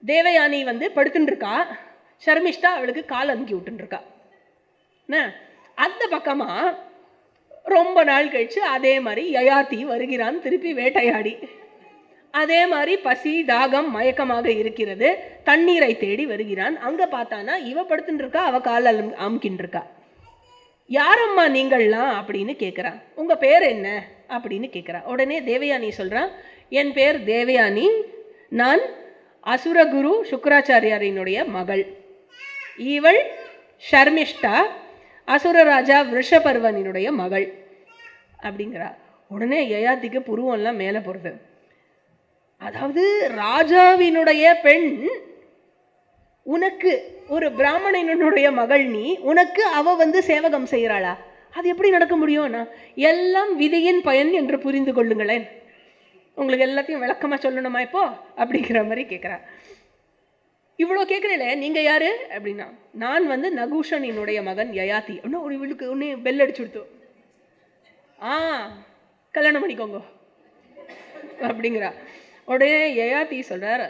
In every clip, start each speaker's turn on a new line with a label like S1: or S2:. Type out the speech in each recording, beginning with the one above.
S1: தேவயானி வந்து படுத்துட்டு இருக்கா, ஷர்மிஷ்டா அவளுக்கு கால் அமுக்கி விட்டுருக்கா. அந்த பக்கமா ரொம்ப நாள் கழிச்சு அதே மாதிரி யயாதி வருகிறான் திருப்பி வேட்டையாடி. அதே மாதிரி பசி தாகம் மயக்கமாக இருக்கிறது, தண்ணீரை தேடி வருகிறான். அங்க பார்த்தானா இவ படுத்துட்டு இருக்கா, அவ கால் அமுக்கின்னு இருக்கா. யாரம்மா நீங்கள்லாம் அப்படின்னு கேட்குறான். உங்க பேர் என்ன அப்படின்னு கேட்குறா. உடனே தேவயானி சொல்றான், என் பேர் தேவயானி, நான் அசுரகுரு சுக்கராச்சாரியாரினுடைய மகள். இவள் ஷர்மிஷ்டா, அசுரராஜா விஷபர்வனினுடைய மகள் அப்படிங்கிறா. உடனே யயாதிக்கு புருவம்லாம் மேலே போகிறது. அதாவது ராஜாவினுடைய பெண் உனக்கு, ஒரு பிராமணனுடைய மகள் நீ, உனக்கு அவ வந்து சேவகம் செய்கிறாளா? அது எப்படி நடக்க முடியும்னா, எல்லாம் விதியின் பயன் என்று புரிந்து கொள்ளுங்களேன். உங்களுக்கு எல்லாத்தையும் விளக்கமா சொல்லணுமா இப்போ அப்படிங்கிற மாதிரி கேட்குறா. இவ்வளோ கேட்குறீங்களே, நீங்க யாரு அப்படின்னா, நான் வந்து நகுஷனினுடைய மகன் யயாதி. இன்னும் ஒரு இவளுக்கு ஒன்று பெல் அடிச்சு கொடுத்தோம். கல்யாணம் பண்ணிக்கோங்க அப்படிங்கிறா. உடனே யயாதி சொல்றார்,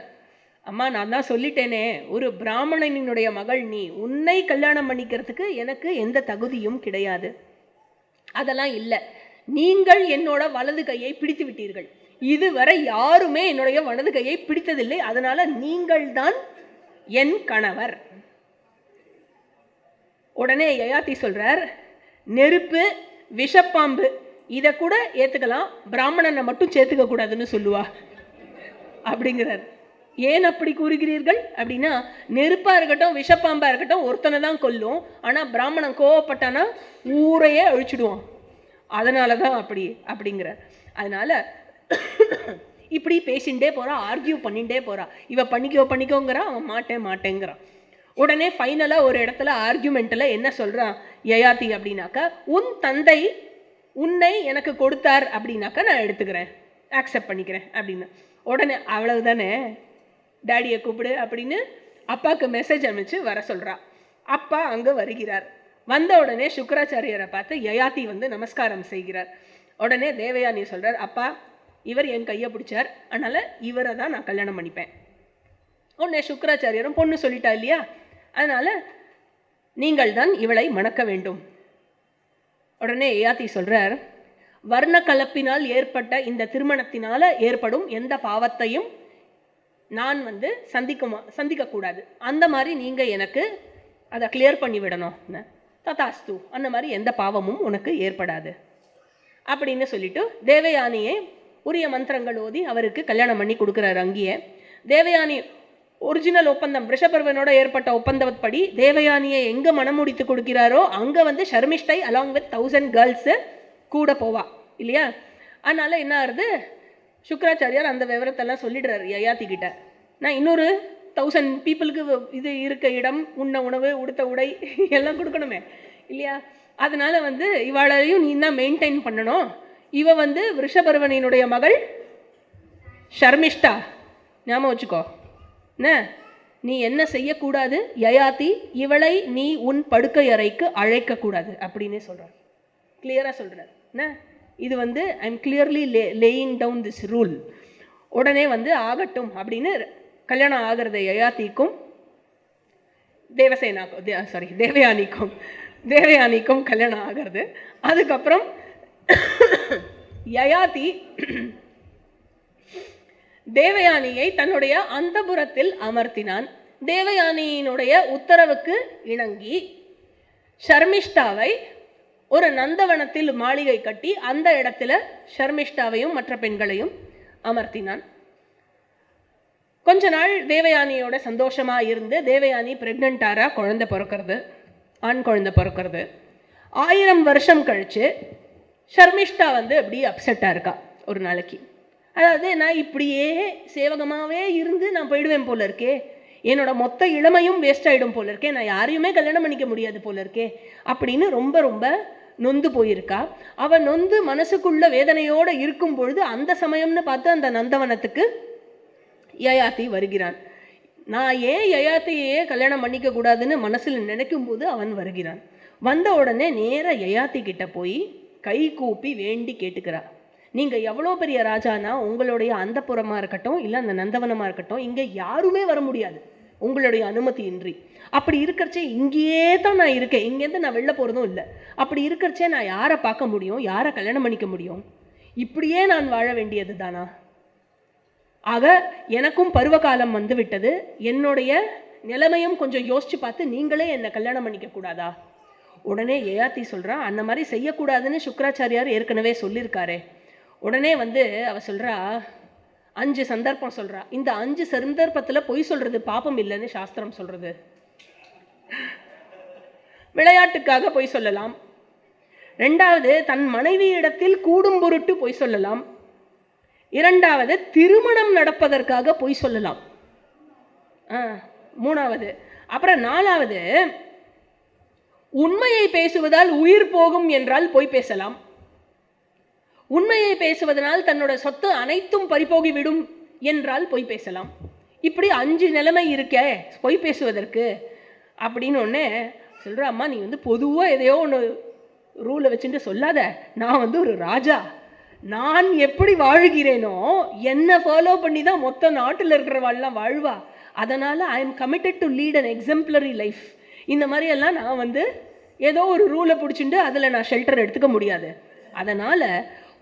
S1: அம்மா நான் தான் சொல்லிட்டேனே, ஒரு பிராமணனினுடைய மகள் நீ, உன்னை கல்யாணம் பண்ணிக்கிறதுக்கு எனக்கு எந்த தகுதியும் கிடையாது. அதெல்லாம் இல்லை, நீங்கள் என்னோட வலது கையை பிடித்து விட்டீர்கள், இதுவரை யாருமே என்னுடைய வலது கையை பிடித்ததில்லை, அதனால நீங்கள் தான் என் கணவர். உடனே யயாதி சொல்றார், நெருப்பு விஷப்பாம்பு இதை கூட ஏத்துக்கலாம், பிராமணனை மட்டும் சேர்த்துக்க கூடாதுன்னு சொல்லுவா அப்படிங்கிறார். ஏன் அப்படி கூறுகிறீர்கள் அப்படின்னா, நெருப்பா இருக்கட்டும் விஷப்பாம்பா இருக்கட்டும் ஒருத்தனை தான் கொல்லும், ஆனா பிராமணன் கோவப்பட்டானா ஊரையே அழிச்சிடுவான், அதனாலதான் அப்படி அப்படிங்கிறார். அதனால இப்படி பேசிண்டே போறா, ஆர்கியூ பண்ணிட்டே போறா. இவ பண்ணிக்கோங்கிறான், அவன் மாட்டேங்கிறான். உடனே ஃபைனலா ஒரு இடத்துல ஆர்கியூமெண்ட்ல என்ன சொல்றான் யயாதி அப்படின்னாக்கா, உன் தந்தை உன்னை எனக்கு கொடுத்தார் அப்படின்னாக்கா நான் எடுத்துக்கிறேன், ஆக்செப்ட் பண்ணிக்கிறேன் அப்படின்னு. உடனே அவ்வளவுதானே, டேடியை கூப்பிடு அப்படின்னு அப்பாவுக்கு மெசேஜ் அமைச்சு வர சொல்றா. அப்பா அங்க வருகிறார். வந்த உடனே சுக்கராச்சாரியரை பார்த்து யயாதி வந்து நமஸ்காரம் செய்கிறார். உடனே தேவயானி சொல்றார், அப்பா இவர் என் கையை பிடிச்சார், அதனால இவரை தான் நான் கல்யாணம் பண்ணிப்பேன். உடனே சுக்கராச்சாரியரும் பொண்ணு சொல்லிட்டா இல்லையா, அதனால நீங்கள் தான் இவளை மணக்க வேண்டும். உடனே யயாதி சொல்றார், வர்ண கலப்பினால் ஏற்பட்ட இந்த திருமணத்தினால ஏற்படும் எந்த பாவத்தையும் நான் வந்து சந்திக்க கூடாது, அந்த மாதிரி நீங்க எனக்கு அதை கிளியர் பண்ணி விடணும், ததாஸ்து, அந்த மாதிரி எந்த பாவமும் உனக்கு ஏற்படாது அப்படின்னு சொல்லிட்டு தேவயானியை உரிய மந்திரங்கள் ஓதி அவருக்கு கல்யாணம் பண்ணி கொடுக்குறாரு. அங்கேயே தேவயானி ஒரிஜினல் ஒப்பந்தம் ரிஷபர்வனோட ஏற்பட்ட ஒப்பந்தப்படி தேவயானியை எங்க மனமுடித்து கொடுக்கிறாரோ அங்க வந்து ஷர்மிஷ்டை அலாங் வித் 1000 கேர்ள்ஸ் கூட போவா இல்லையா. அதனால என்ன ஆகுது, சுக்கராச்சாரியார் அந்த விவரத்தெல்லாம் சொல்லிடுறாரு யயாதி கிட்ட, நான் இன்னொரு 1000 பீப்புளுக்கு இது இருக்க இடம், உண்ண உணவு, உடுத்த உடை எல்லாம் கொடுக்கணுமே இல்லையா. அதனால வந்து இவாளையும் நீ தான் மெயின்டைன் பண்ணணும். இவ வந்து ரிஷபர்வனினுடைய மகள் ஷர்மிஷ்டா, ஞாபகம் வச்சுக்கோ, நீ என்ன செய்யக்கூடாது, யயாதி இவளை நீ உன் படுக்கை அறைக்கு அழைக்க கூடாது அப்படின்னு சொல்றார், கிளியரா சொல்றார். இது வந்து I am clearly laying down this rule. உடனே வந்து ஆகட்டும் அப்படின்னு கல்யாணம் ஆகிறது யயாதிக்கும் தேவயானிக்கும் கல்யாணம் ஆகிறது. அதுக்கப்புறம் யயாதி தேவயானியை தன்னுடைய அந்தபுரத்தில் அமர்த்தினான். தேவயானியினுடைய உத்தரவுக்கு இணங்கி ஷர்மிஷ்டாவை ஒரு நந்தவனத்தில் மாளிகை கட்டி அந்த இடத்துல ஷர்மிஷ்டாவையும் மற்ற பெண்களையும் அமர்த்தினான். கொஞ்ச நாள் தேவயானியோட சந்தோஷமா இருந்து தேவயானி பிரெக்னண்டாரா, குழந்தை பிறக்கிறது, ஆண் குழந்தை பிறக்கிறது. 1000 வருஷம் கழிச்சு ஷர்மிஷ்டா வந்து அப்படி அப்செட்டா இருக்கா ஒரு நாளைக்கு. அதாவது நான் இப்படியே சேவகமாகவே இருந்து நான் போயிடுவேன் போல இருக்கே, என்னோட மொத்த இளமையும் வேஸ்ட் ஆகிடும் போல இருக்கே, நான் யாரையுமே கல்யாணம் பண்ணிக்க முடியாது போல இருக்கே அப்படின்னு ரொம்ப ரொம்ப நொந்து போயிருக்கா. அவன் நொந்து மனசுக்குள்ள வேதனையோடு இருக்கும் பொழுது அந்த சமயம்னு பார்த்து அந்த நந்தவனத்துக்கு யயாதி வருகிறான். நான் ஏன் யயாத்தியே கல்யாணம் பண்ணிக்க கூடாதுன்னு மனசில் நினைக்கும் போது அவன் வருகிறான். வந்த உடனே நேர யயாதி கிட்ட போய் கை கூப்பி வேண்டி கேட்டுக்கிறா, நீங்கள் எவ்வளோ பெரிய ராஜானா உங்களுடைய அந்தப்புறமாக இருக்கட்டும் இல்லை அந்த நந்தவனமாக இருக்கட்டும், இங்கே யாருமே வர முடியாது உங்களுடைய அனுமதி இன்றி. அப்படி இருக்கிறச்சே இங்கேயே தான் நான் இருக்கேன், இங்கேருந்து நான் வெளில போகிறதும் இல்லை. அப்படி இருக்கிறச்சே நான் யாரை பார்க்க முடியும், யாரை கல்யாணம் பண்ணிக்க முடியும்? இப்படியே நான் வாழ வேண்டியது தானா? ஆக எனக்கும் பருவகாலம் வந்து விட்டது, என்னுடைய நிலைமையும் கொஞ்சம் யோசிச்சு பார்த்து நீங்களே என்னை கல்யாணம் பண்ணிக்க கூடாதா? உடனே யயாதி சொல்றா, அந்த மாதிரி செய்யக்கூடாதுன்னு சுக்கராச்சாரியார் ஏற்கனவே சொல்லியிருக்காரே. உடனே வந்து அவ சொல்றா, 5 சந்தர்ப்பம் சொல்றா. இந்த 5 சந்தர்ப்பத்துல பொய் சொல்றது பாபம் இல்லைன்னு சாஸ்திரம் சொல்றது. விளையாட்டுக்காக பொய் சொல்லலாம். 2வது, தன் மனைவி இடத்தில் கூடும் பொருட்டு பொய் சொல்லலாம். 2வது, திருமணம் நடப்பதற்காக பொய் சொல்லலாம். 3வது, அப்புறம் 4வது, உண்மையை பேசுவதால் உயிர் போகும் என்றால் பொய் பேசலாம். உண்மையை பேசுவதனால் தன்னோட சொத்து அனைத்தும் பறிபோகிவிடும் என்றால் பொய் பேசலாம். இப்படி 5 நிலைமை இருக்க பொய் பேசுவதற்கு அப்படின்னு ஒன்னே சொல்ற. அம்மா, நீ வந்து பொதுவாக எதையோ ஒன்று ரூலை வச்சுட்டு சொல்லாத. நான் வந்து ஒரு ராஜா, நான் எப்படி வாழ்கிறேனோ என்னை ஃபாலோ பண்ணி தான் மொத்த நாட்டில் இருக்கிறவாள்லாம் வாழ்வா. அதனால I am committed to lead an exemplary life. இந்த மாதிரி எல்லாம் நான் வந்து ஏதோ ஒரு ரூலை பிடிச்சிட்டு அதில் நான் ஷெல்டர் எடுத்துக்க முடியாது. அதனால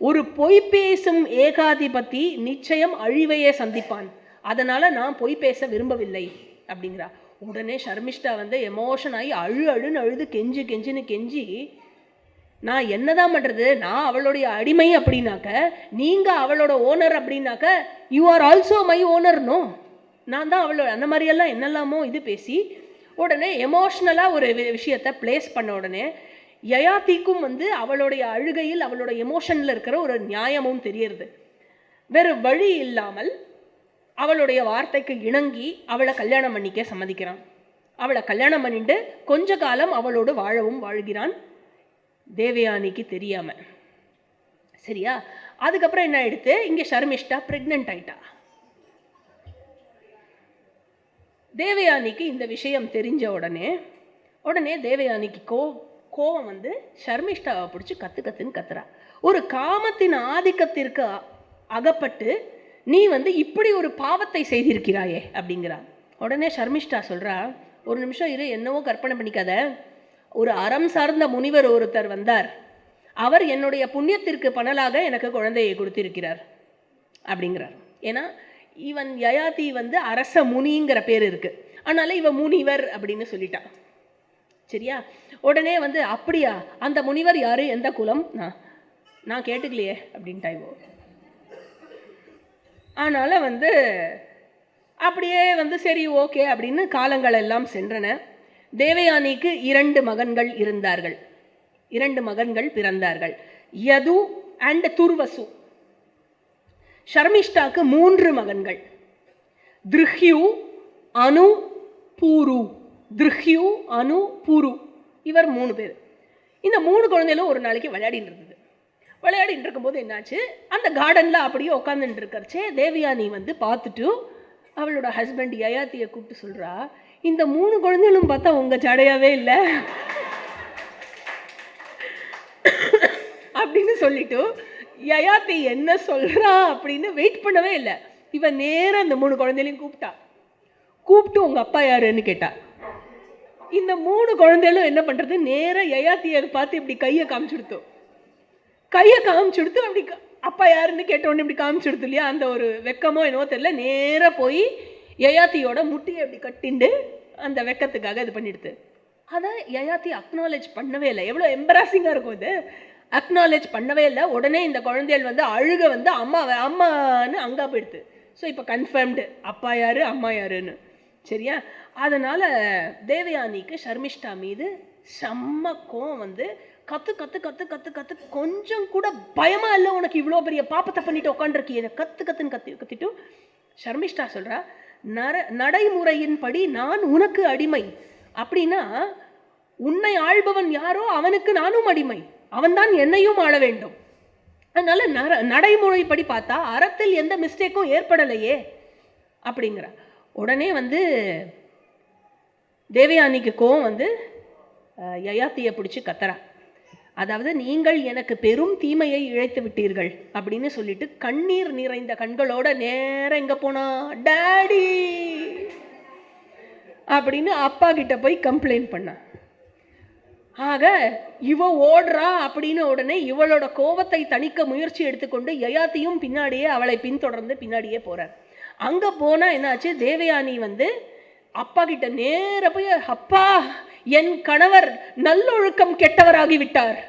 S1: ஒரு பொய் பேசும் ஏகாதிபதி நிச்சயம் அழிவையே சந்திப்பான். அதனால நான் பொய் பேச விரும்பவில்லை அப்படிங்கிறா. உடனே ஷர்மிஷ்டா வந்து எமோஷன் ஆகி அழுன்னு அழுது கெஞ்சி, நான் என்னதான் பண்றது, நான் அவளுடைய அடிமை அப்படின்னாக்க, நீங்க அவளோட ஓனர் அப்படின்னாக்க, you are also my owner. No, நான் தான் அவளோட, அந்த மாதிரியெல்லாம் என்னெல்லாமோ இது பேசி உடனே எமோஷ்னலாக ஒரு விஷயத்தை பிளேஸ் பண்ண உடனே யயாதிக்கும் வந்து அவளுடைய அழுகையில் அவளோட எமோஷனில் இருக்கிற ஒரு நியாயமும் தெரியறது. வேறு வழி இல்லாமல் அவளுடைய வார்த்தைக்கு இணங்கி அவளை கல்யாணம் பண்ணிக்க சம்மதிக்கிறான். அவளை கல்யாணம் பண்ணிட்டு கொஞ்ச காலம் அவளோடு வாழவும் வாழ்கிறான், தேவயானிக்கு தெரியாம. சரியா? அதுக்கப்புறம் என்ன ஆயிடுத்து, இங்கே ஷர்மிஷ்டா பிரெக்னென்ட் ஆயிட்டா. தேவயானிக்கு இந்த விஷயம் தெரிஞ்ச உடனே தேவயானிக்கு கோவம் வந்து ஷர்மிஷ்டாவை பிடிச்சி கத்துன்னு கத்துறா. ஒரு காமத்தின் ஆதிக்கத்திற்கு அகப்பட்டு நீ வந்து இப்படி ஒரு பாவத்தை செய்திருக்கிறாயே அப்படிங்கிறா. உடனே ஷர்மிஷ்டா சொல்றா, ஒரு நிமிஷம் இரு, என்னவோ கற்பனை பண்ணிக்காத. ஒரு அறம் சார்ந்த முனிவர் ஒருத்தர் வந்தார், அவர் என்னுடைய புண்ணியத்திற்கு பணலாக எனக்கு குழந்தையை கொடுத்திருக்கிறார் அப்படிங்கிறார். ஏன்னா இவன் யயாதி வந்து அரச முனிங்கிற பேர் இருக்கு, அதனால இவன் முனிவர் அப்படின்னு சொல்லிட்டான். சரியா? உடனே வந்து அப்படியா, அந்த முனிவர் யாரு, எந்த குலம், நான் கேட்டுக்கலையே அப்படின்ட்டாய்வோ. அதனால வந்து அப்படியே வந்து சரி ஓகே அப்படின்னு காலங்கள் எல்லாம் சென்றன. தேவயானிக்கு 2 மகன்கள் இருந்தார்கள், 2 மகன்கள் பிறந்தார்கள், யது அண்ட் துர்வசு. ஷர்மிஷ்டாக்கு 3 மகன்கள், திருஹ்யு, அனு, பூரு. திருஹ்யு, அனு, பூரு, இவர் 3 பேர். இந்த 3 குழந்தைகளும் ஒரு நாளைக்கு விளையாடிட்டு இருக்கும்போது என்னாச்சு, அந்த கார்டன்ல அப்படியே உட்காந்துட்டு இருக்கிறச்சே தேவயானி வந்து பார்த்துட்டு அவளோட ஹஸ்பண்ட் யயாத்தியை கூப்பிட்டு சொல்றா, இந்த 3 குழந்தைகளும் பார்த்தா உங்க ஜடையாவே இல்லை அப்படின்னு சொல்லிட்டு யயாத்தி என்ன சொல்றா அப்படின்னு வெயிட் பண்ணவே இல்லை. இவன் நேரம் அந்த 3 குழந்தைகளையும் கூப்பிட்டு உங்க அப்பா யாருன்னு கேட்டா. இந்த 3 குழந்தைகளும் என்ன பண்றது, நேரம் யயாத்தியை பார்த்து இப்படி கையை காமிச்சுடுத்து அப்படி அப்பா யாருன்னு கேட்டோன்னு இப்படி காமிச்சுடுத்து இல்லையா, அந்த ஒரு வெக்கமோ என்னவோ தெரியல, நேர போய் யயாத்தியோட முட்டியை அப்படி கட்டிண்டு அந்த வெக்கத்துக்காக இது பண்ணிடுது. அதை யயாத்தி அக்னாலேஜ் பண்ணவே இல்லை. எவ்வளோ எம்பராசிங்காக இருக்கும் இது, அக்னாலேஜ் பண்ணவே இல்லை. உடனே இந்த குழந்தைகள் வந்து அழுக வந்து அம்மான்னு அங்கா போயிடுது. ஸோ இப்போ கன்ஃபர்ம்டு அப்பா யாரு அம்மா யாருன்னு. சரியா? அதனால தேவயானிக்கு ஷர்மிஷ்டா மீது செம்ம கோவம் வந்து கத்து கொஞ்சம் கூட பயமா இல்லை, உனக்கு இவ்வளோ பெரிய பாப்பத்தை பண்ணிட்டு உட்காந்துருக்கீங்க, கத்திட்டு ஷர்மிஷ்டா சொல்றா, நடைமுறையின்படி நான் உனக்கு அடிமை அப்படின்னா உன்னை ஆள்பவன் யாரோ அவனுக்கு நானும் அடிமை, அவன்தான் என்னையும் ஆள வேண்டும். அதனால நடைமுறைப்படி பார்த்தா அறத்தில் எந்த மிஸ்டேக்கும் ஏற்படலையே அப்படிங்கிற. உடனே வந்து தேவயானிக்கு கோவம் வந்து யயாத்தியை பிடிச்சி கத்துறா. அதாவது நீங்கள் எனக்கு பெரும் தீமையை இழைத்து விட்டீர்கள் அப்படின்னு சொல்லிட்டு கண்ணீர் நிறைந்த கண்களோட நேர எங்க போனா, டாடி அப்படின்னு அப்பா கிட்ட போய் கம்ப்ளைண்ட் பண்ண. ஆக இவ ஓடுறா அப்படின்னு உடனே இவளோட கோபத்தை தணிக்க முயற்சி எடுத்துக்கொண்டு யயாதியும் பின்னாடியே அவளை பின்தொடர்ந்து பின்னாடியே போறார். அங்க போனா என்னாச்சு, தேவயானி அப்பா கிட்ட நேர போய், அப்பா என் கணவர் நல்லொழுக்கம் கெட்டவராகி விட்டார்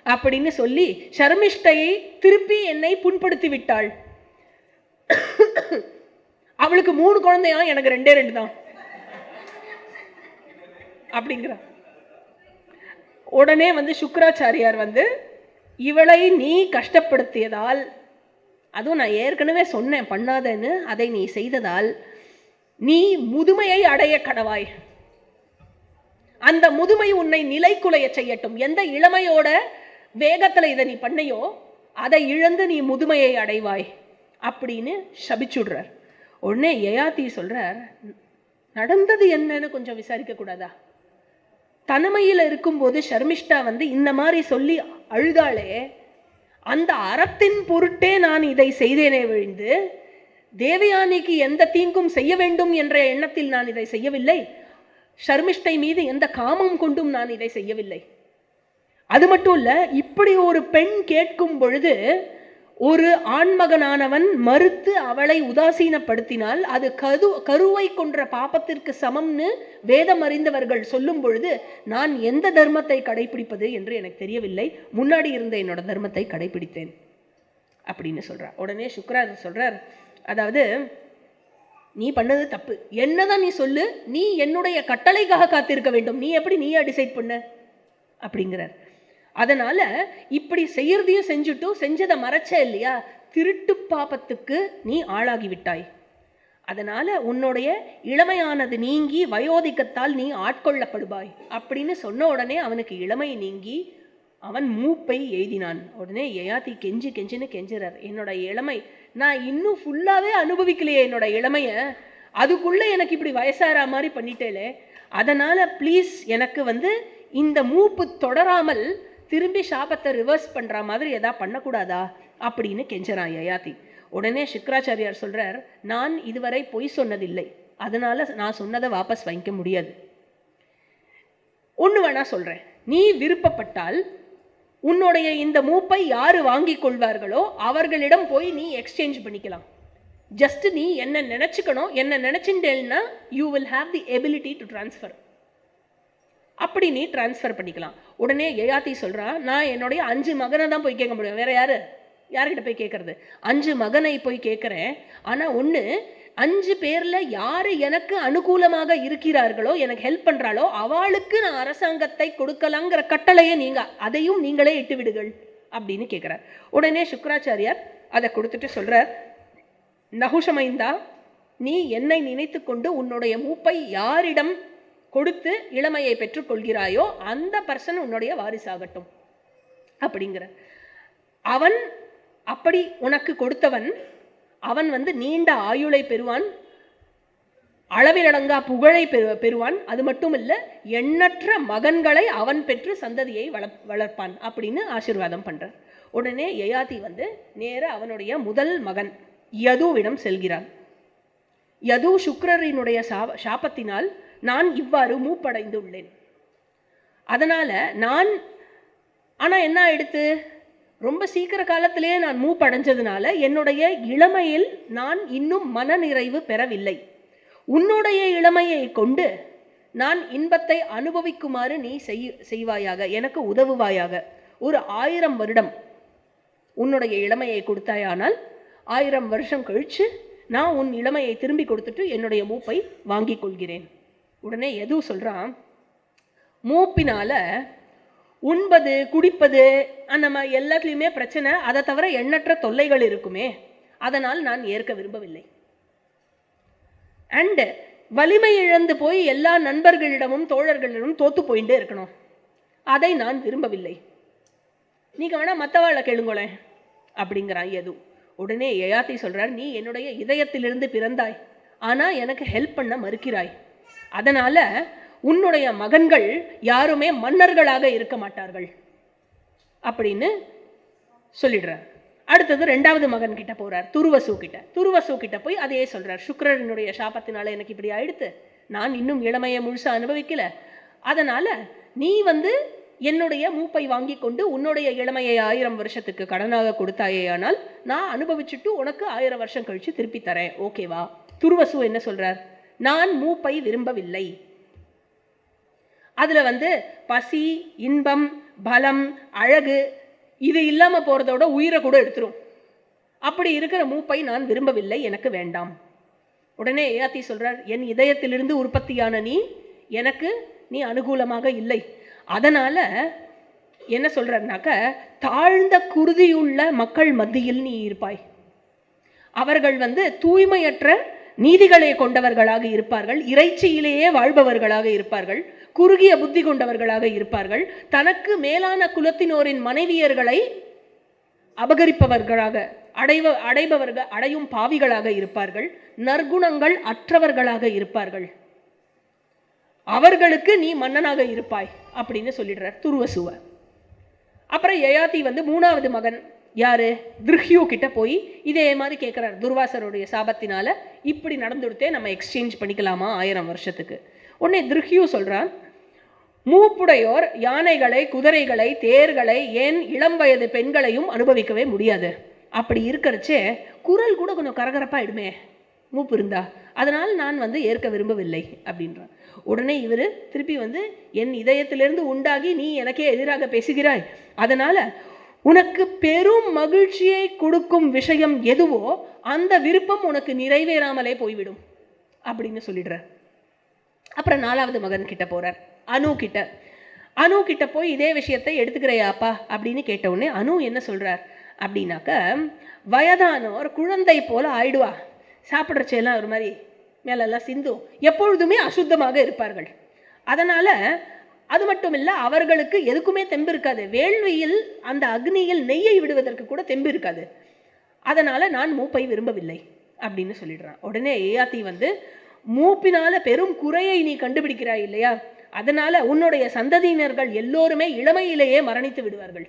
S1: அப்படின்னு சொல்லி ஷர்மிஷ்டையை திருப்பி என்னை புண்படுத்தி விட்டாள். அவளுக்கு 3 குழந்தையா, எனக்கு 2 தான் அப்படிங்கிற. உடனே சுக்ராச்சாரியார் இவளை நீ கஷ்டப்படுத்தியதால், அதுவும் நான் ஏற்கனவே சொன்னேன் பண்ணாதேன்னு, அதை நீ செய்ததால் நீ முதுமையை அடைய கடவாய். அந்த முதுமை உன்னை நிலைக்குலைய செய்யட்டும். எந்த இளமையோட வேகத்துல இதை நீ பண்ணையோ அதை இழந்து நீ முதுமையை அடைவாய் அப்படின்னு சபிச்சுடுறார். உடனே யயாதி சொல்றார், நடந்தது என்னன்னு கொஞ்சம் விசாரிக்க கூடாதா? தனிமையில இருக்கும்போது ஷர்மிஷ்டா இந்த மாதிரி சொல்லி அழுதாளே, அந்த அறத்தின் பொருட்டே நான் இதை செய்தேனே விழுந்து, தேவயானிக்கு எந்த தீங்கும் செய்ய வேண்டும் என்ற எண்ணத்தில் நான் இதை செய்யவில்லை. ஷர்மிஷ்டை மீது எந்த காமம் கொண்டும் நான் இதை செய்யவில்லை. அது மட்டும் இல்ல, இப்படி ஒரு பெண் கேட்கும் பொழுது ஒரு ஆண்மகனானவன் மறுத்து அவளை உதாசீனப்படுத்தினால் அது கருவை கொன்ற பாபத்திற்கு சமம்னு வேதம் அறிந்தவர்கள் சொல்லும் பொழுது நான் எந்த தர்மத்தை கடைபிடிப்பது என்று எனக்கு தெரியவில்லை. முன்னாடி இருந்த என்னோட தர்மத்தை கடைபிடித்தேன் அப்படின்னு சொல்றார். உடனே சுக்ராச்சாரியர் சொல்றார், அதாவது நீ பண்ணது தப்பு, என்னதான் நீ சொல்லு, நீ என்னுடைய கட்டளைக்காக காத்திருக்க வேண்டும், நீ எப்படி நீயே டிசைட் பண்ண அப்படிங்கிறார். அதனால இப்படி செய்யறதையும் செஞ்சுட்டு செஞ்சதை மறைச்ச இல்லையா, திருட்டு பாபத்துக்கு நீ ஆளாகி விட்டாய். அதனால உன்னுடைய இளமையானது நீங்கி வயோதிகத்தால் நீ ஆட்கொள்ளப்படுவாய் அப்படின்னு சொன்ன உடனே அவனுக்கு இளமை நீங்கி அவன் மூப்பை எய்தினான். உடனே யயாதி கெஞ்சின்னு கெஞ்சுறார், என்னோட இளமை நான் இன்னும் ஃபுல்லாவே அனுபவிக்கலையே என்னோட இளமைய, அதுக்குள்ள எனக்கு இப்படி வயசாரா மாதிரி பண்ணிட்டேலே, அதனால ப்ளீஸ் எனக்கு இந்த மூப்பு தொடராமல் திரும்பி சாபத்தை ரிவர்ஸ் பண்ற மாதிரி எதா பண்ணக்கூடாதா அப்படின்னு கெஞ்சறான் யயாதி. உடனே சுக்ராச்சாரியார் சொல்றார், நான் இதுவரை பொய் சொன்னதில்லை, அதனால நான் சொன்னதை வாபஸ் வாங்கிக்க முடியாது. ஒண்ணு வேணா சொல்றேன், நீ விருப்பப்பட்டால் உன்னுடைய இந்த மூப்பை யாரு வாங்கி கொள்வார்களோ அவர்களிடம் போய் நீ எக்ஸ்சேஞ்ச் பண்ணிக்கலாம். ஜஸ்ட் நீ என்ன நினைச்சுக்கணும், என்ன நினைச்சுட்டேன்னா you will have the ability to transfer, அப்படி நீ டிரான்ஸ்ஃபர் பண்ணிக்கலாம். உடனே யயாதி சொல்றா, நான் என்னுடைய 5 மகனை தான் போய் கேட்க முடியும், வேற யாருக்கிட்ட போய் கேட்கறது? 5 மகனை போய் கேட்கிறேன். ஆனா ஒண்ணு, 5 பேர்ல யாரு எனக்கு அனுகூலமாக இருக்கிறார்களோ, எனக்கு ஹெல்ப் பண்றாளோ அவளுக்கு நான் அரசாங்கத்தை கொடுக்கலாங்கிற கட்டளையை அதையும் நீங்களே இட்டு விடுங்கள் அப்படின்னு கேட்கிறார். உடனே சுக்ராச்சாரியார் அதை கொடுத்துட்டு சொல்றார், நகுஷமைந்தா, நீ என்னை நினைத்து கொண்டு உன்னுடைய மூப்பை யாரிடம் கொடுத்து இளமையை பெற்றுக் கொள்கிறாயோ அந்த பர்சன் உன்னுடைய வாரிசாகட்டும் அப்படிங்கிற. அவன் அப்படி உனக்கு கொடுத்தவன், அவன் நீண்ட ஆயுளை பெறுவான், அளவிலடங்கா புகழை பெறுவான். அது மட்டும் இல்ல, எண்ணற்ற மகன்களை அவன் பெற்று சந்ததியை வளர்ப்பான் அப்படின்னு ஆசீர்வாதம் பண்றார். உடனே யயாதி நேர அவனுடைய முதல் மகன் யதுவிடம் செல்கிறான். யது சுக்ரரினுடைய சாபத்தினால் நான் இவ்வாறு மூப்படைந்து உள்ளேன். அதனால ஆனா என்ன ஆயிடுத்து, ரொம்ப சீக்கிர காலத்திலேயே நான் மூப்படைஞ்சதுனால என்னுடைய இளமையில் நான் இன்னும் மன நிறைவு பெறவில்லை. உன்னுடைய இளமையை கொண்டு நான் இன்பத்தை அனுபவிக்குமாறு நீ செய்வாயாக, எனக்கு உதவுவாயாக. ஒரு 1000 வருடம் உன்னுடைய இளமையை கொடுத்தாயானால் 1000 வருஷம் கழிச்சு நான் உன் இளமையை திரும்பி கொடுத்துட்டு என்னுடைய மூப்பை வாங்கி கொள்கிறேன். உடனே எது சொல்றான், மூப்பினால உண்பது குடிப்பது அந்த எல்லாத்துலயுமே பிரச்சனை, அதை தவிர எண்ணற்ற தொல்லைகள் இருக்குமே, அதனால் நான் ஏற்க விரும்பவில்லை. அண்ட் வலிமை இழந்து போய் எல்லா நண்பர்களிடமும் தோழர்களிடமும் தோத்து போயிட்டே இருக்கணும், அதை நான் விரும்பவில்லை. நீங்க வேணா மற்றவாழ கேளுங்களேன் அப்படிங்கிறான் எது. உடனே யயாதி சொல்றார், நீ என்னுடைய இதயத்திலிருந்து பிறந்தாய், ஆனா எனக்கு ஹெல்ப் பண்ண மறுக்கிறாய். அதனால உன்னுடைய மகன்கள் யாருமே மன்னர்களாக இருக்க மாட்டார்கள். அப்படின்னு சொல்லிடுறார். அடுத்தது 2வது மகன் கிட்ட போறார், துருவசு கிட்ட. துருவசு கிட்ட போய் அதையே சொல்றார், சுக்கிரனுடைய சாபத்தினால எனக்கு இப்படி ஆயிடுத்து, நான் இன்னும் இளமையை முழுசா அனுபவிக்கல, அதனால நீ என்னுடைய மூப்பை வாங்கி கொண்டு உன்னுடைய இளமையை 1000 வருஷத்துக்கு கடனாக கொடுத்தாயே, ஆனால் நான் அனுபவிச்சுட்டு உனக்கு 1000 வருஷம் கழிச்சு திருப்பி தரேன், ஓகேவா? துருவசு என்ன சொல்றார், நான் மூப்பை விரும்பவில்லை, அதுல பசி, இன்பம், பலம், அழகு இது இல்லாம போறதோட உயிரை கூட எடுத்துரும், அப்படி இருக்கிற மூப்பை நான் விரும்பவில்லை, எனக்கு வேண்டாம். உடனே யயாதி சொல்றார், என் இதயத்திலிருந்து உற்பத்தியான எனக்கு நீ அனுகூலமாக இல்லை, அதனால என்ன சொல்றாருனாக்க, தாழ்ந்த குருதியுள்ள மக்கள் மத்தியில் நீ இருப்பாய், அவர்கள் தூய்மையற்ற நீதிகளை கொண்டவர்களாக இருப்பார்கள், இறைச்சியிலேயே வாழ்பவர்களாக இருப்பார்கள், குறுகிய புத்தி கொண்டவர்களாக இருப்பார்கள், தனக்கு மேலான குலத்தினோரின் மனைவியர்களை அபகரிப்பவர்களாக அடையும் பாவிகளாக இருப்பார்கள், நற்குணங்கள் அற்றவர்களாக இருப்பார்கள், அவர்களுக்கு நீ மன்னனாக இருப்பாய் அப்படின்னு சொல்லிடுறார் துருவசுவ. அப்புறம் யயாதி 3வது மகன் யாரு, திருஹ்யு கிட்ட போய் இதே மாதிரி கேட்கிறார், துர்வாசருடைய சாபத்தினால இப்படி நடந்துடுத்தே, நம்ம எக்ஸ்சேஞ்ச் பண்ணிக்கலாமா 1000 வருஷத்துக்கு? உடனே திருஹ்யு சொல்றான், மூப்புடையோர் யானைகளை, குதிரைகளை, தேர்களை, ஏன் இளம் வயது பெண்களையும் அனுபவிக்கவே முடியாது, அப்படி இருக்கிறச்சே குரல் கூட கொஞ்சம் கரகரப்பாயிடுமே மூப்பு இருந்தா, அதனால் நான் ஏற்க விரும்பவில்லை அப்படின்றான். உடனே இவர் திருப்பி என் இதயத்திலிருந்து உண்டாகி நீ எனக்கே எதிராக பேசுகிறாய், அதனால உனக்கு பெரும் மகிழ்ச்சியை கொடுக்கும் விஷயம் எதுவோ அந்த விருப்பம் உனக்கு நிறைவேறாமலே போய்விடும் அப்படின்னு சொல்லிடுற. அப்புறம் 4வது மகன் கிட்ட போறார், அனு கிட்ட. அனு கிட்ட போய் இதே விஷயத்தை எடுத்துக்கிறையாப்பா அப்படின்னு கேட்ட உடனே அனு என்ன சொல்றார் அப்படின்னாக்க, வயதானோர் குழந்தை போல ஆயிடுவா, சாப்பிட்றச்செல்லாம் ஒரு மாதிரி மேலெல்லாம் சிந்தும், எப்பொழுதுமே அசுத்தமாக இருப்பார்கள், அதனால அது மட்டும் இல்ல அவர்களுக்கு எதுக்குமே தெம்பு இருக்காது, வேள்வியில் அந்த அக்னியில் நெய்யை விடுவதற்கு கூட தெம்பு இருக்காது, அதனால நான் மூப்பை விரும்பவில்லை அப்படின்னு சொல்லிடுறான். உடனே யயாதி மூப்பினால பெரும் குறையை நீ கண்டுபிடிக்கிறாய் இல்லையா, அதனால உன்னுடைய சந்ததியினர்கள் எல்லோருமே இளமையிலேயே மரணித்து விடுவார்கள்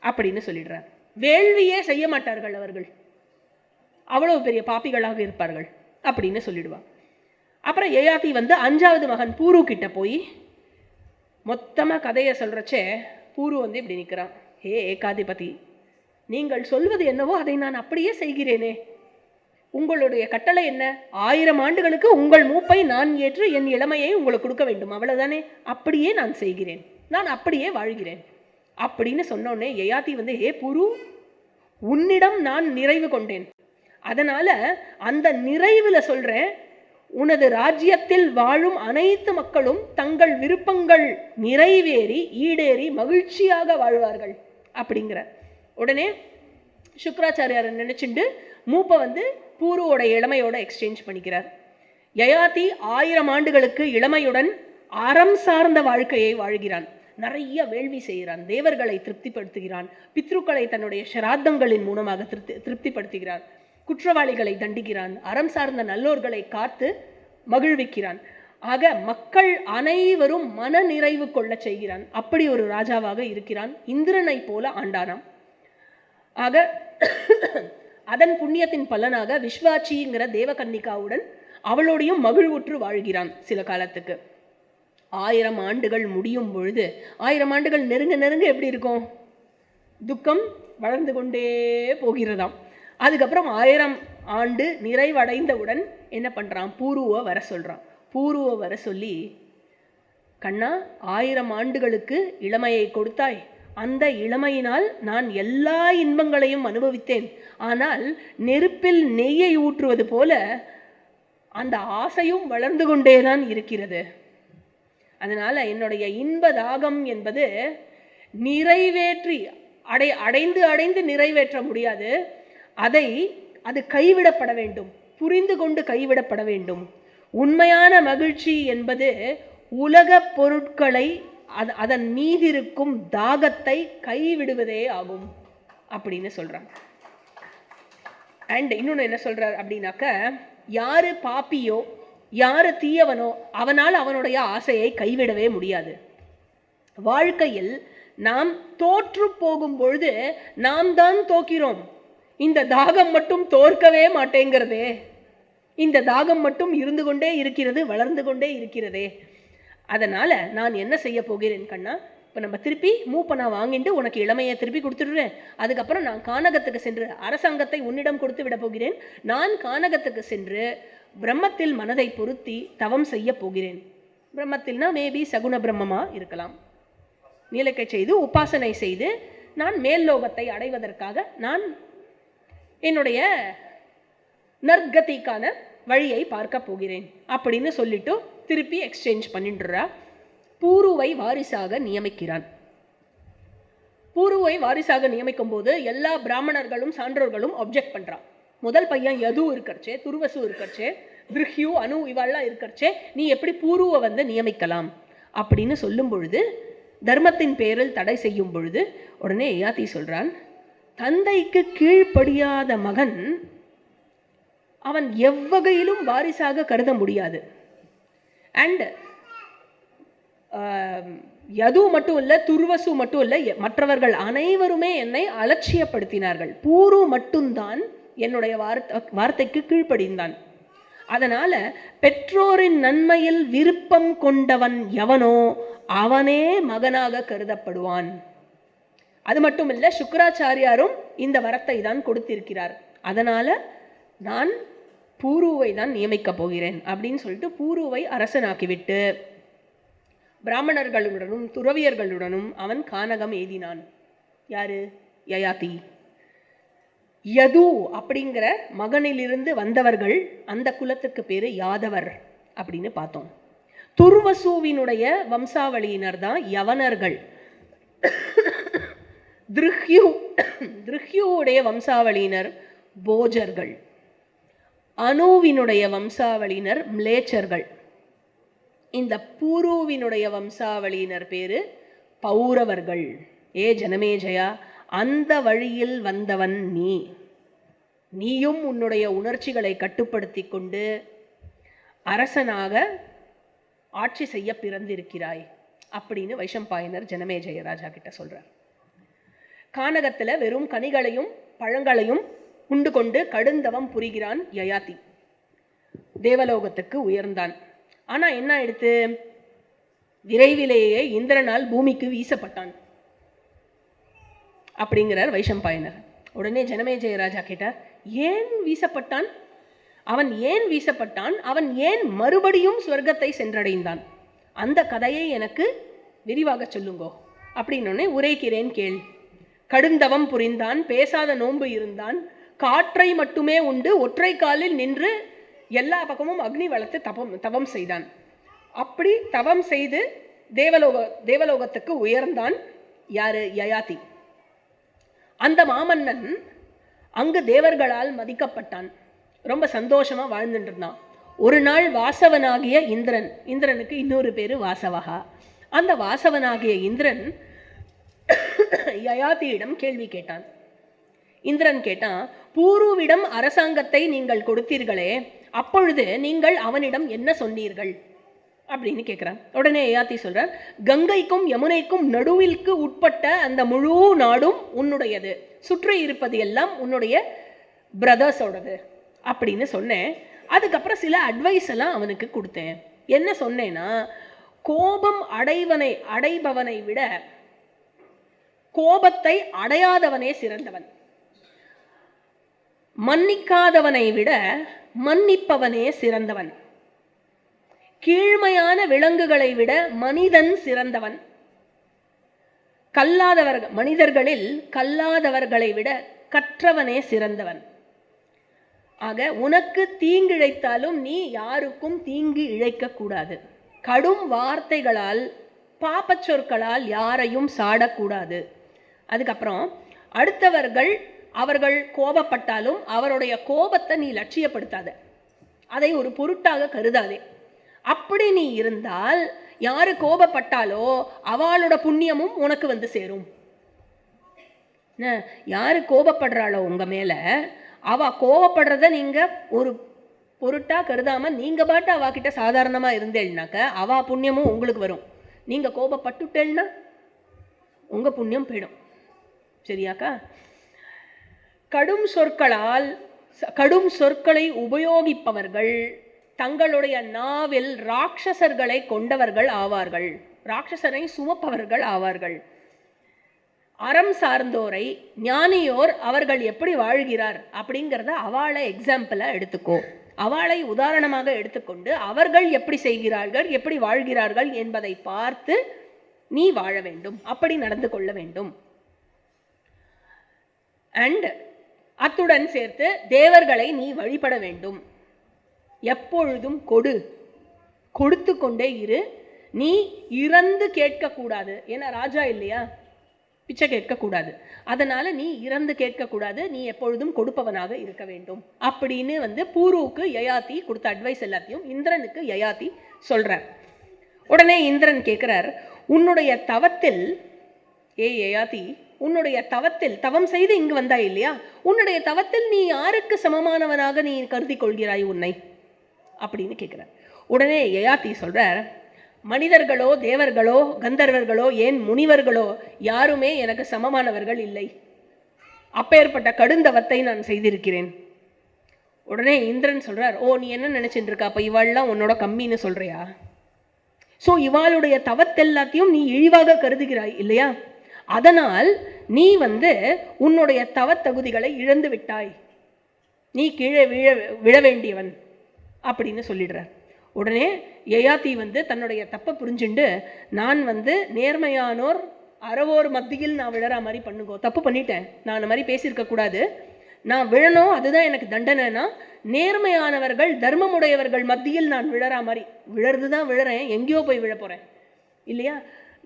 S1: அப்படின்னு சொல்லிடுறார். வேள்வியே செய்ய மாட்டார்கள் அவர்கள், அவ்வளவு பெரிய பாப்பிகளாக இருப்பார்கள் அப்படின்னு சொல்லிடுவான். அப்புறம் யயாதி 5வது மகன் பூரு கிட்ட போய் மொத்தமா கதையை சொல்றச்சே பூரு இப்படி நிற்கிறான், ஹே ஏகாதிபதி, நீங்கள் சொல்வது என்னவோ அதை நான் அப்படியே செய்கிறேனே, உங்களுடைய கட்டளை என்ன, 1000 ஆண்டுகளுக்கு உங்கள் மூப்பை நான் ஏற்று என் இளமையை உங்களுக்கு கொடுக்க வேண்டும், அவ்வளவுதானே, அப்படியே நான் செய்கிறேன், நான் அப்படியே வாழ்கிறேன் அப்படின்னு சொன்னோடனே யயாதி ஹே பூரு, உன்னிடம் நான் நிறைவு கொண்டேன், அதனால அந்த நிறைவுல சொல்றேன், உனது ராஜ்யத்தில் வாழும் அனைத்து மக்களும் தங்கள் விருப்பங்கள் நிறைவேறி ஈடேறி மகிழ்ச்சியாக வாழ்வார்கள் அப்படிங்கிற. உடனே சுக்ராச்சாரியார் நினைச்சுண்டு மூப்பை பூருவோட இளமையோட எக்ஸ்சேஞ்ச் பண்ணிக்கிறார். யயாதி 1000 ஆண்டுகளுக்கு இளமையுடன் அறம் சார்ந்த வாழ்க்கையை வாழ்கிறான், நிறைய வேள்வி செய்கிறான், தேவர்களை திருப்திப்படுத்துகிறான், பித்ருக்களை தன்னுடைய சிராத்தங்களின் மூலமாக திருப்திப்படுத்துகிறான், குற்றவாளிகளை தண்டிக்கிறான், அறம் சார்ந்த நல்லோர்களை காத்து மகிழ்விக்கிறான், ஆக மக்கள் அனைவரும் மன நிறைவு கொள்ள செய்கிறான், அப்படி ஒரு ராஜாவாக இருக்கிறான், இந்திரனை போல ஆண்டானாம். ஆக அதன் புண்ணியத்தின் பலனாக விஸ்வாச்சிங்கிற தேவகன்னிகாவுடன் அவளோடையும் மகிழ்வுற்று வாழ்கிறான் சில காலத்துக்கு. 1000 ஆண்டுகள் முடியும் பொழுது, 1000 ஆண்டுகள் நெருங்க நெருங்க எப்படி இருக்கும், துக்கம் வளர்ந்து கொண்டே போகிறதாம். அதுக்கப்புறம் 1000 ஆண்டு நிறைவடைந்தவுடன் என்ன பண்றான், பூருவை வர சொல்றான். பூருவை வர சொல்லி, கண்ணா 1000 ஆண்டுகளுக்கு இளமையை கொடுத்தாய், அந்த இளமையினால் நான் எல்லா இன்பங்களையும் அனுபவித்தேன், ஆனால் நெருப்பில் நெய்யை ஊற்றுவது போல அந்த ஆசையும் வளர்ந்து கொண்டேதான் இருக்கிறது, அதனால என்னுடைய இன்ப தாகம் என்பது நிறைவேற்றி அடைந்து அடைந்து நிறைவேற்ற முடியாது, அது கைவிடப்பட வேண்டும், புரிந்து கொண்டு கைவிடப்பட வேண்டும். உண்மையான மகிழ்ச்சி என்பது உலக பொருட்களை அதன் மீதிருக்கும் தாகத்தை கைவிடுவதே ஆகும் அப்படின்னு சொல்றாங்க. அண்ட் இன்னொன்னு என்ன சொல்றார் அப்படின்னாக்க, யாரு பாப்பியோ யாரு தீயவனோ அவனால் அவனுடைய ஆசையை கைவிடவே முடியாது. வாழ்க்கையில் நாம் தோற்று போகும் பொழுது நாம் தான் தோக்கிறோம். இந்த தாகம் மட்டும் தோற்கவே மாட்டேங்கிறதே, இந்த தாகம் மட்டும் இருந்து கொண்டே இருக்கிறது, வளர்ந்து கொண்டே இருக்கிறதே. அதனால நான் என்ன செய்ய போகிறேன் கண்ணா, இப்போ நம்ம திருப்பி மூப்பனா வாங்கிட்டு உனக்கு இளமையை திருப்பி கொடுத்துடுறேன். அதுக்கப்புறம் நான் கானகத்துக்கு சென்று அரசாங்கத்தை உன்னிடம் கொடுத்து விட போகிறேன். நான் கானகத்துக்கு சென்று பிரம்மத்தில் மனதை பொருத்தி தவம் செய்ய போகிறேன். பிரம்மத்தில்னா மேபி சகுண பிரம்மமா இருக்கலாம். நீலக்கை செய்து உபாசனை செய்து நான் மேல் லோகத்தை அடைவதற்காக நான் என்னுடைய நற்கதிக்கான வழியை பார்க்க போகிறேன் அப்படின்னு சொல்லிட்டு திருப்பி எக்ஸ்சேஞ்ச் பண்ணிடுறா. பூருவை வாரிசாக நியமிக்கிறான். பூருவை வாரிசாக நியமிக்கும் போது எல்லா பிராமணர்களும் சான்றோர்களும் ஆப்ஜெக்ட் பண்றான். முதல் பையன் யது இருக்கறச்சே, துர்வசு இருக்கறச்சே, திருஹ்யு, அனு இவெல்லாம் இருக்கறச்சே நீ எப்படி பூருவை வந்து நியமிக்கலாம் அப்படின்னு சொல்லும் பொழுது, தர்மத்தின் பேரில் தடை செய்யும் பொழுது உடனே யயாதி சொல்றான், தந்தைக்கு கீழ்ப்படியாத மகன் அவன் எவ்வகையிலும் வாரிசாக கருத முடியாது. அண்ட் யது மட்டும் இல்லை, துர்வசு மட்டும் இல்லை, மற்றவர்கள் அனைவருமே என்னை அலட்சியப்படுத்தினார்கள். பூரு மட்டும்தான் என்னுடைய வார்த்தைக்கு கீழ்ப்படிந்தான். அதனால பெற்றோரின் நன்மையில் விருப்பம் கொண்டவன் எவனோ அவனே மகனாக கருதப்படுவான். அது மட்டும் இல்லை, சுக்கராச்சாரியாரும் இந்த வரத்தை தான் கொடுத்திருக்கிறார். அதனால நான் பூருவை தான் நியமிக்கப் போகிறேன் அப்படின்னு சொல்லிட்டு பூருவை அரசனாக்கிவிட்டு பிராமணர்களுடனும் துறவியர்களுடனும் அவன் கானகம் எய்தினான். யாரு? யயாதி. யது அப்படிங்கிற மகனிலிருந்து வந்தவர்கள், அந்த குலத்துக்கு பேரு யாதவர் அப்படின்னு பார்த்தோம். துர்வசுவினுடைய வம்சாவளியினர் தான் யவனர்கள். திருஹ்யுடைய வம்சாவளியினர் போஜர்கள். அனுவினுடைய வம்சாவளியினர் மிலேச்சர்கள். இந்த பூருவினுடைய வம்சாவளியினர் பேரு பௌரவர்கள். ஏ ஜனமேஜயா, அந்த வழியில் வந்தவன் நீயும் உன்னுடைய உணர்ச்சிகளை கட்டுப்படுத்தி கொண்டு அரசனாக ஆட்சி செய்ய பிறந்திருக்கிறாய் அப்படின்னு வைஷம்பாயனர் ஜனமேஜய ராஜா கிட்ட சொல்றார். கானகத்துல வெறும் கனிகளையும் பழங்களையும் உண்டு கொண்டு கடுந்தவம் புரிகிறான் யயாதி. தேவலோகத்துக்கு உயர்ந்தான். ஆனா என்ன ஆயிடுத்து? விரைவிலேயே இந்திரனால் பூமிக்கு வீசப்பட்டான் அப்படிங்கிறார் வைஷம்பாயனர். உடனே ஜனமேஜய ராஜா கேட்டார், ஏன் வீசப்பட்டான்? அவன் ஏன் வீசப்பட்டான்? அவன் ஏன் மறுபடியும் சொர்க்கத்தை சென்றடைந்தான்? அந்த கதையை எனக்கு விரிவாக சொல்லுங்கோ அப்படின்னு உரைக்கிறேன் கேள். கடுந்தவம் புரிந்தான், பேசாத நோன்பு இருந்தான், காற்றை மட்டுமே உண்டு, ஒற்றை காலில் நின்று எல்லா பக்கமும் அக்னி வளர்த்து தவம் செய்தான். அப்படி தவம் செய்து தேவலோகத்துக்கு உயர்ந்தான். யாரு? யயாதி. அந்த மாமன்னன் அங்கு தேவர்களால் மதிக்கப்பட்டான். ரொம்ப சந்தோஷமா வாழ்ந்துட்டு இருந்தான். ஒரு நாள் வாசவனாகிய இந்திரனுக்கு இன்னொரு பேரு வாசவகா. அந்த வாசவனாகிய இந்திரன் யயாதியிடம் கேள்வி கேட்டான். இந்திரன் கேட்டான், பூருவிடம் அரசாங்கத்தை நீங்கள் கொடுத்தீர்களே, அப்பொழுது நீங்கள் அவனிடம் என்ன சொன்னீர்கள் அப்படின்னு கேட்கிறான். உடனே யயாதி சொல்றார், கங்கைக்கும் யமுனைக்கும் நடுவிற்கு உட்பட்ட அந்த முழு நாடும் உன்னுடையது, சுற்றி இருப்பது எல்லாம் உன்னுடைய பிரதர்ஸோடது அப்படின்னு சொன்னேன். அதுக்கப்புறம் சில அட்வைஸ் எல்லாம் அவனுக்கு கொடுத்தேன். என்ன சொன்னேன்னா, கோபம் அடைபவனை விட கோபத்தை அடையாதவனே சிறந்தவன், மன்னிக்காதவனை விட மன்னிப்பவனே சிறந்தவன், கீழ்மையான விலங்குகளை விட மனிதன் சிறந்தவன், மனிதர்களில் கல்லாதவர்களை விட கற்றவனே சிறந்தவன். ஆக உனக்கு தீங்கிழைத்தாலும் நீ யாருக்கும் தீங்கு இழைக்க கூடாது. கடும் வார்த்தைகளால் பாப்பச் சொற்களால் யாரையும் சாடக்கூடாது. அதுக்கப்புறம் அவர்கள் கோபப்பட்டாலும் அவருடைய கோபத்தை நீ லட்சியப்படுத்தாத, அதை ஒரு பொருட்டாக கருதாதே. அப்படி நீ இருந்தால் யாரு கோபப்பட்டாலோ அவளோட புண்ணியமும் உனக்கு வந்து சேரும். யாரு கோபப்படுறாளோ உங்க மேல, அவ கோபப்படுறத நீங்க ஒரு பொருட்டா கருதாம நீங்க பாட்டு அவகிட்ட சாதாரணமா இருந்தேன்னாக்க அவ புண்ணியமும் உங்களுக்கு வரும். நீங்க கோபப்பட்டுட்டேன்னா உங்கள் புண்ணியம் போயிடும். சரியாக்கா? கடும் சொற்களை உபயோகிப்பவர்கள் தங்களுடைய நாவில் ராட்சசர்களை கொண்டவர்கள் ஆவார்கள், ராட்சசரை சுமப்பவர்கள் ஆவார்கள். அறம் சார்ந்தோரை ஞானியோர் அவர்கள் எப்படி வாழ்கிறார் அப்படிங்கிறத அவளை எக்ஸாம்பிளா எடுத்துக்கோ, அவளை உதாரணமாக எடுத்துக்கொண்டு அவர்கள் எப்படி செய்கிறார்கள், எப்படி வாழ்கிறார்கள் என்பதை பார்த்து நீ வாழ வேண்டும், அப்படி நடந்து கொள்ள வேண்டும். அண்ட் அத்துடன் சேர்த்து தேவர்களை நீ வழிபட வேண்டும். எப்பொழுதும் கொடுத்து கொண்டே இரு. நீ இறந்து கேட்கக்கூடாது. ஏன்னா ராஜா இல்லையா, பிச்சை கேட்கக்கூடாது. அதனால நீ இறந்து கேட்கக்கூடாது, நீ எப்பொழுதும் கொடுப்பவனாக இருக்க வேண்டும் அப்படின்னு பூருவுக்கு யயாதி கொடுத்த அட்வைஸ் எல்லாத்தையும் இந்திரனுக்கு யயாதி சொல்றார். உடனே இந்திரன் கேட்கிறார், உன்னுடைய தவத்தில் யயாதி, உன்னுடைய தவத்தில் தவம் செய்து இங்கு வந்தாய் இல்லையா, உன்னுடைய தவத்தில் நீ யாருக்கு சமமானவனாக நீ கருதி கொள்கிறாய் உன்னை அப்படின்னு கேட்கிறார். உடனே யயாதி சொல்றார், மனிதர்களோ தேவர்களோ கந்தர்வர்களோ ஏன் முனிவர்களோ யாருமே எனக்கு சமமானவர்கள் இல்லை. அப்பேற்பட்ட கடுந்தவத்தை நான் செய்திருக்கிறேன். உடனே இந்திரன் சொல்றார், ஓ நீ என்ன நினைச்சிட்டு இருக்க, அப்ப இவாள்லாம் உன்னோட கம்மின்னு சொல்றியா? ஸோ இவாளுடைய தவத்தெல்லாத்தையும் நீ இழிவாக கருதுகிறாய் இல்லையா, அதனால் நீ உன்னுடைய தவத்தகுதிகளை இழந்து விட்டாய், நீ கீழே விழ வேண்டியவன் அப்படின்னு சொல்லிடுறார். உடனே யயாதி தன்னுடைய தப்பை புரிஞ்சுண்டு, நான் நேர்மையானோர் அறவோர் மத்தியில் நான் விழற மாதிரி பண்ணுங்கோ, தப்பு பண்ணிட்டேன், நான் அந்த மாதிரி பேசியிருக்க கூடாது, நான் விழணும், அதுதான் எனக்கு தண்டனைனா நேர்மையானவர்கள் தர்மமுடையவர்கள் மத்தியில் நான் விழற மாதிரி, விழறது தான் விழறேன், எங்கேயோ போய் விழ போறேன் இல்லையா,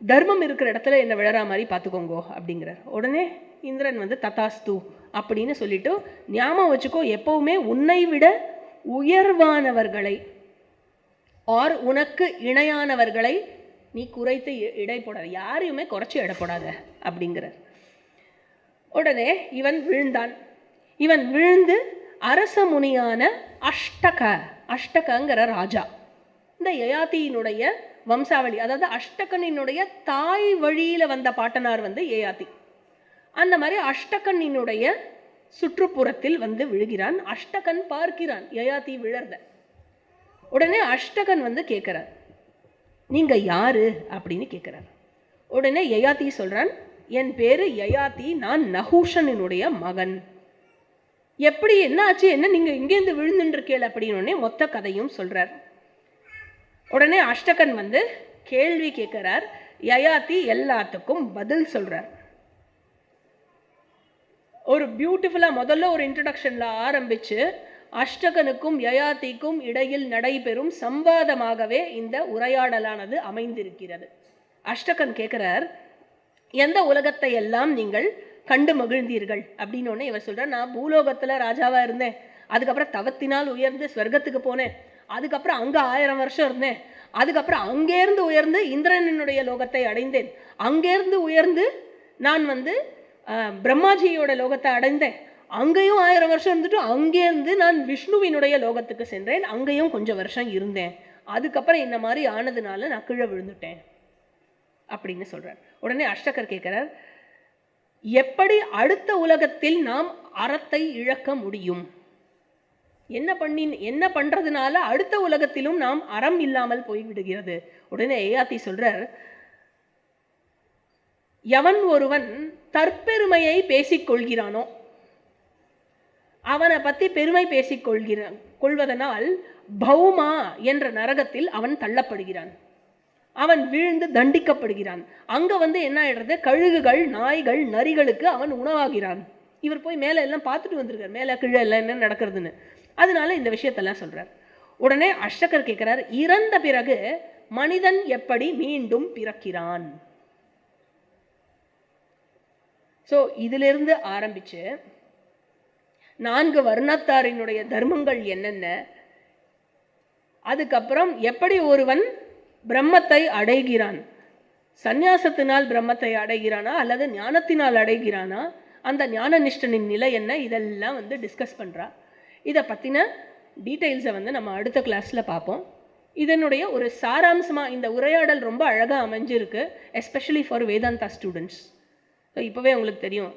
S1: தர்மம் இருக்கிற இடத்துல என்ன விழற மாதிரி பார்த்துக்கோங்கோ அப்படிங்கிறார். உடனே இந்திரன் ததாஸ்து அப்படின்னு சொல்லிட்டு, ஞாபகம் வச்சுக்கோ, எப்பவுமே உன்னை விட உயர்வானவர்களை ஆர் உனக்கு இணையானவர்களை நீ குறைத்து இடை போடாத, யாரையுமே குறைச்சி எடை போடாத அப்படிங்கிறார். உடனே இவன் விழுந்தான். இவன் விழுந்து அரச முனியான அஷ்டகங்கிற ராஜா, இந்த யயாதியினுடைய வம்சாவளி, அதாவது அஷ்டகனினுடைய தாய் வழியில வந்த பாட்டனார் யயாதி. அந்த மாதிரி அஷ்டகனினுடைய சுற்றுப்புறத்தில் விழுகிறான். அஷ்டகன் பார்க்கிறான் யயாதி விழறத. உடனே அஷ்டகன் கேட்கிறார், நீங்க யாரு அப்படின்னு கேட்கிறார். உடனே யயாதி சொல்றான், என் பேரு யயாதி, நான் நஹூஷனினுடைய மகன். எப்படி என்ன ஆச்சு, என்ன நீங்க இங்கேருந்து விழுந்துருக்கேள் அப்படின்னு மொத்த கதையும் சொல்றார். உடனே அஷ்டகன் கேள்வி கேட்கிறார், யயாதி எல்லாத்துக்கும் பதில் சொல்றார். ஒரு பியூட்டிஃபுல்லா முதல்ல ஒரு இன்ட்ரடக்ஷன்ல ஆரம்பிச்சு அஷ்டகனுக்கும் யயாதிக்கும் இடையில் நடைபெறும் சம்வாதமாகவே இந்த உரையாடலானது அமைந்திருக்கிறது. அஷ்டகன் கேட்கிறார், எந்த உலகத்தை எல்லாம் நீங்கள் கண்டு மகிழ்ந்தீர்கள் அப்படின்னு இவர் சொல்றார், நான் பூலோகத்துல ராஜாவா இருந்தேன், அதுக்கப்புறம் தவத்தினால் உயர்ந்து ஸ்வர்க்கத்துக்கு போனேன், அதுக்கப்புறம் அங்க 1000 வருஷம் இருந்தேன், அதுக்கப்புறம் அங்கேருந்து உயர்ந்து இந்திரனுடைய லோகத்தை அடைந்தேன், அங்கேருந்து உயர்ந்து நான் பிரம்மாஜியோட லோகத்தை அடைந்தேன், அங்கேயும் 1000 வருஷம் இருந்துட்டு அங்கேருந்து நான் விஷ்ணுவினுடைய லோகத்துக்கு சென்றேன், அங்கேயும் கொஞ்சம் வருஷம் இருந்தேன், அதுக்கப்புறம் இந்த மாதிரி ஆனதுனால நான் கீழே விழுந்துட்டேன் அப்படின்னு சொல்றார். உடனே அஷ்டகர் கேட்கிறார், எப்படி அடுத்த உலகத்தில் நாம் அறத்தை இழக்க முடியும், என்ன பண்றதுனால அடுத்த உலகத்திலும் நாம் அறம் இல்லாமல் போய்விடுகிறது. உடனே யயாதி சொல்றார், எவன் ஒருவன் தற்பெருமையை பேசிக் கொள்கிறானோ, அவனை பத்தி பெருமை பேசிக் கொள்வதனால் பௌமா என்ற நரகத்தில் அவன் தள்ளப்படுகிறான், அவன் வீழ்ந்து தண்டிக்கப்படுகிறான். அங்க என்ன ஆயிடுறது, கழுகுகள் நாய்கள் நரிகளுக்கு அவன் உணவாகிறான். இவர் போய் மேல எல்லாம் பார்த்துட்டு வந்திருக்கார், மேல கீழே எல்லாம் என்ன நடக்கிறதுன்னு, அதனால இந்த விஷயத்தெல்லாம் சொல்றார். உடனே அஷ்டகர் கேட்கிறார், இறந்த பிறகு மனிதன் எப்படி மீண்டும் பிறக்கிறான்? சோ இதிலிருந்து ஆரம்பிச்சு 4 வர்ணத்தாரினுடைய தர்மங்கள் என்னென்ன, அதுக்கப்புறம் எப்படி ஒருவன் பிரம்மத்தை அடைகிறான், சந்நியாசத்தினால் பிரம்மத்தை அடைகிறானா அல்லது ஞானத்தினால் அடைகிறானா, அந்த ஞான நிஷ்டனின் நிலை என்ன, இதெல்லாம் டிஸ்கஸ் பண்றா. இதை பத்தின டீட்டெயில்ஸை நம்ம அடுத்த கிளாஸ்ல பார்ப்போம். இதனுடைய ஒரு சாராம்சமாக இந்த உரையாடல் ரொம்ப அழகாக அமைஞ்சிருக்கு, எஸ்பெஷலி ஃபார் வேதாந்தா ஸ்டூடெண்ட்ஸ். இப்போவே உங்களுக்கு தெரியும்,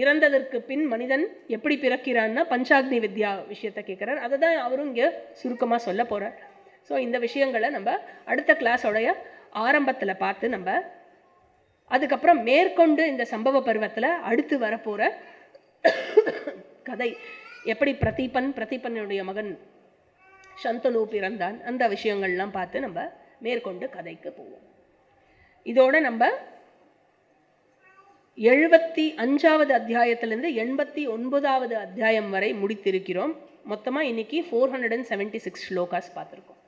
S1: இறந்ததற்கு பின் மனிதன் எப்படி பிறக்கிறான்னா பஞ்சாக்னி வித்யா விஷயத்தை கேட்குறார். அதை தான் அவரும் இங்கே சுருக்கமாக சொல்ல போகிறார். ஸோ இந்த விஷயங்களை நம்ம அடுத்த கிளாஸோடைய ஆரம்பத்தில் பார்த்து நம்ம அதுக்கப்புறம் மேற்கொண்டு இந்த சம்பவ பருவத்தில் அடுத்து வரப்போகிற கதை எப்படி பிரதீபனுடைய மகன் சந்தனு பிறந்தான், அந்த விஷயங்கள்லாம் பார்த்து நம்ம மேற்கொண்டு கதைக்கு போவோம். இதோட நம்ம 75வது அத்தியாயத்திலிருந்து 89வது அத்தியாயம் வரை முடித்திருக்கிறோம். மொத்தமாக இன்னைக்கு 476 ஸ்லோகாஸ் பார்த்துருக்கோம்.